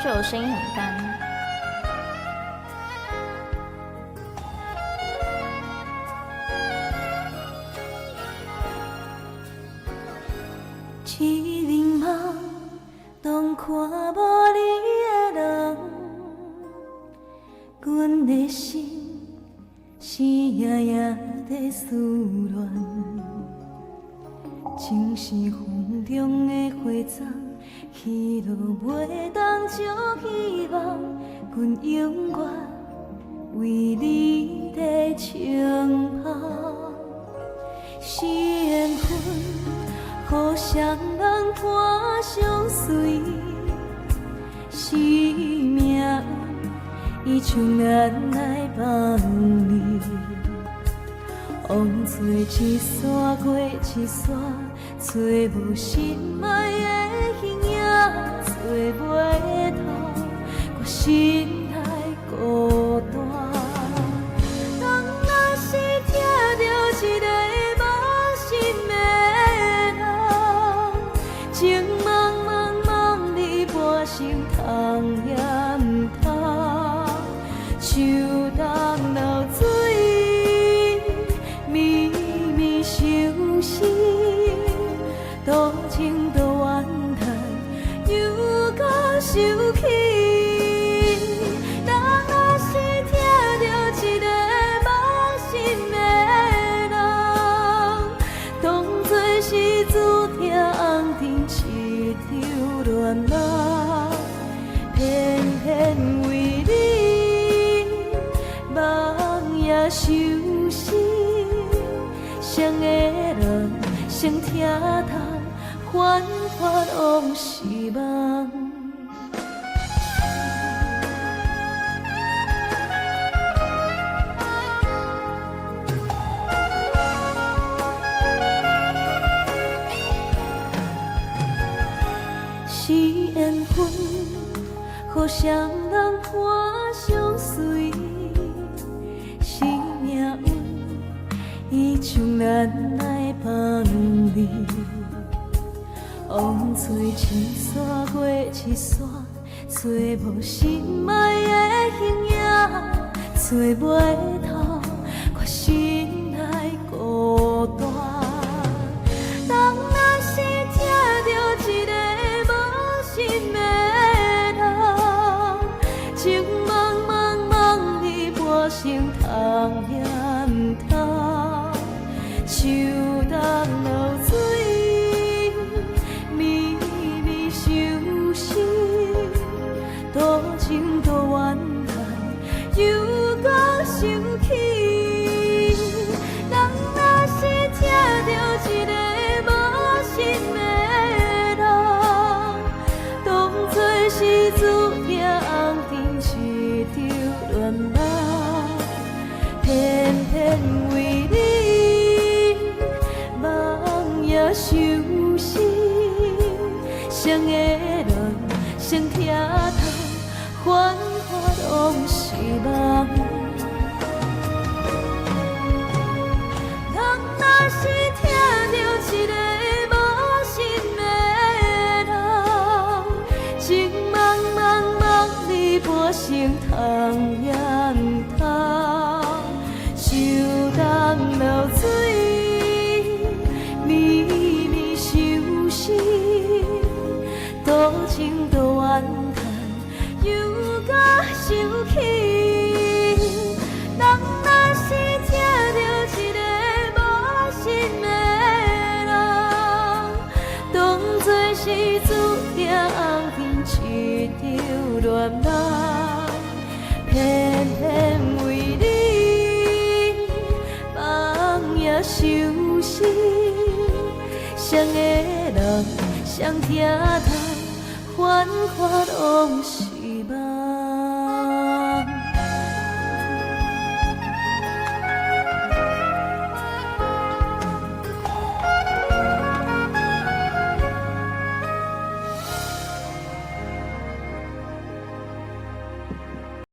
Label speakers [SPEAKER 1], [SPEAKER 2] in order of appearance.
[SPEAKER 1] 觉得我声音很干。
[SPEAKER 2] 一面梦，当看无你的人，阮的心是夜夜在思恋。情是风中的花丛，去落袂当借希望，阮永远为你在轻捧。缘分。互相人伴相随，是命运，伊像咱来放你。往做一山过一山，找无心爱的形影，找袂透，我心内孤单。人若是听到一个无心的，情茫茫茫你半生通也唔通，树重流水，绵绵相思，多情多怨叹，又搁想起。人若是听到一个无心的人，当作是注定红尘一场乱梦，偏偏为你梦也相思。谁的人谁听透，繁华往事梦。是缘分，互相人伴相随，是命运，伊像咱来放你。往做一山过一山，找无心爱的形影，找袂透，我心内孤单。人若是听到一个无心的人，情茫茫茫你半生通也唔通，树重流水，绵绵相思，多情多怨叹，又搁想起。人若是听到一个无心的人，当作是注定红尘一场乱梦，偏偏为你梦也相思。谁的人谁听透，繁华往事梦。人若是听到一个无心的人，情茫茫茫你半生通也唔通，树重流水，绵绵相思，多情多怨叹，又搁想起。人若是听到一个无心的人，当作是注定红尘一场乱梦，偏偏为你梦也相思。谁的人谁听透，繁华往事